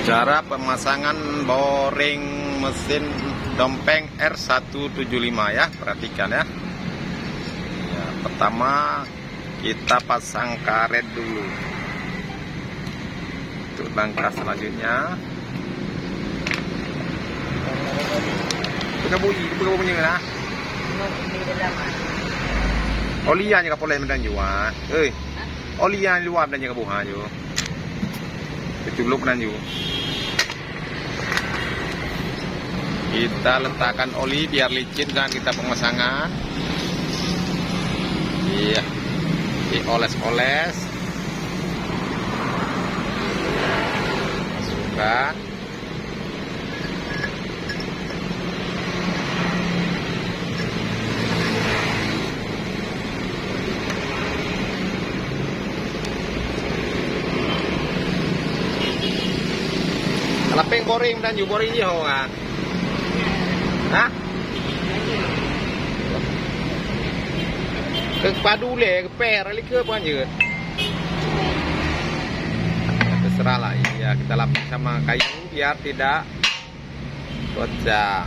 Cara pemasangan boring mesin dompeng R175 ya, perhatikan ya. Ya, pertama kita pasang karet dulu. Untuk langkah selanjutnya, buka bunyi na. Olian juga boleh mendan juga. Olian luar dan juga buah juga. Kecubluk dan juga. Kita letakkan oli biar licin dan kita pemasangan. Iya, dioles-oles. Masukkan. Lapeng boring dan juga boring je orang. Hah? Ke padu le, ke per, ali ke apa je? Terserah lah, ya kita lapis sama kayu biar tidak pecah.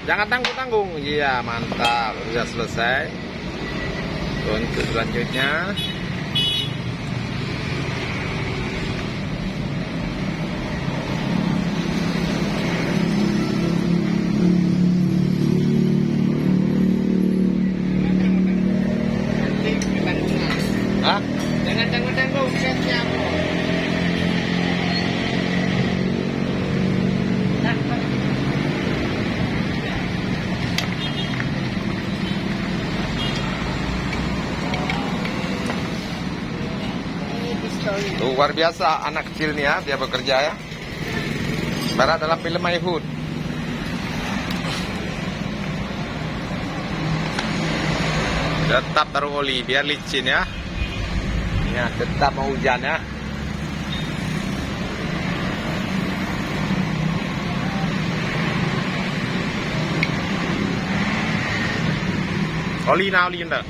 Jangan tanggung-tanggung, iya mantap, sudah selesai. Untuk selanjutnya. Hah? Jangan tanggung-tanggung setnya aku. Ini pistol. Luar biasa anak kecil nih ya, dia bekerja ya. Barat dalam film Mayhood. Tetap taruh oli biar licin ya. Ya, tetap mau hujan ya. Oli enggak?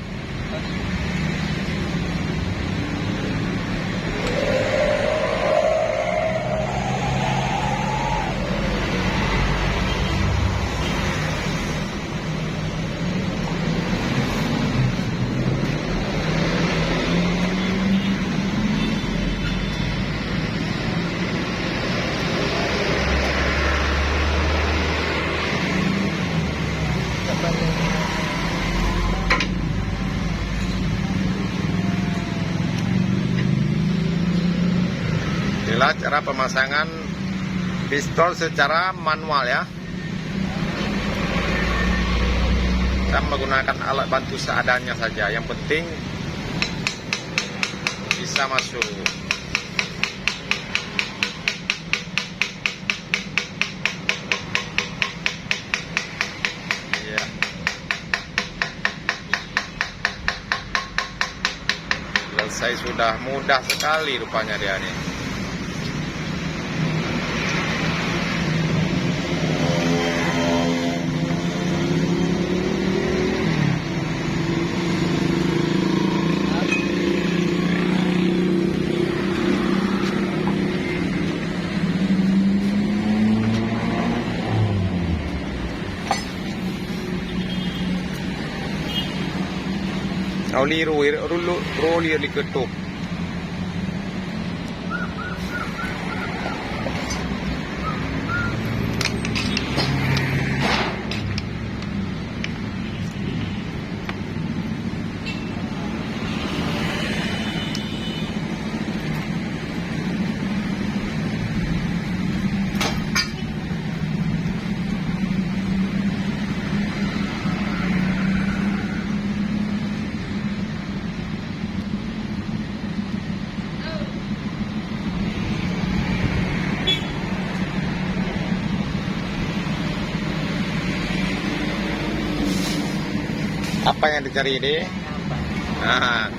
Inilah cara pemasangan pistol secara manual ya. Kita menggunakan alat bantu seadanya saja. Yang penting bisa masuk. Ya. Selesai sudah, mudah sekali rupanya dia nih. Oli rolir diketuk. Apa yang dicari ini? Nah.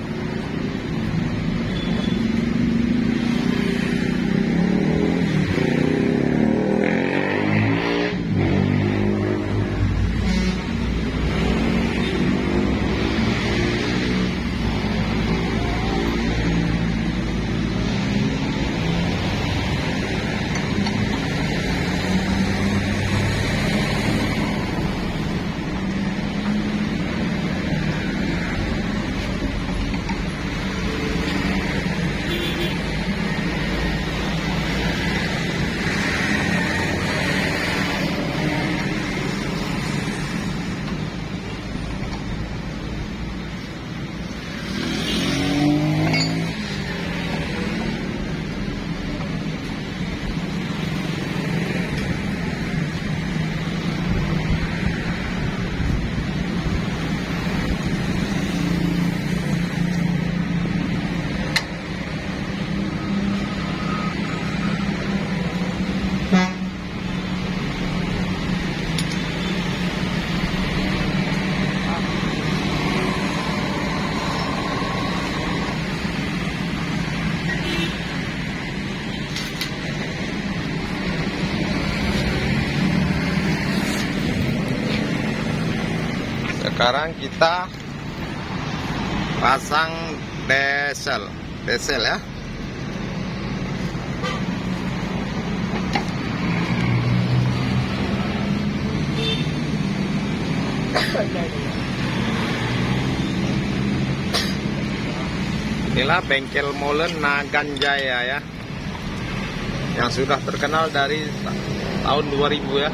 Sekarang kita pasang desel ya. Inilah bengkel molen Nagan Jaya ya, yang sudah terkenal dari tahun 2000 ya.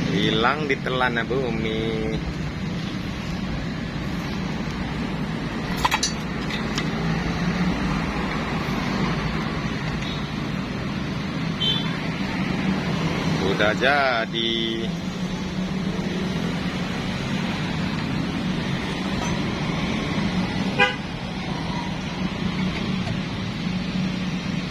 Hilang ditelan bumi. Udah jadi.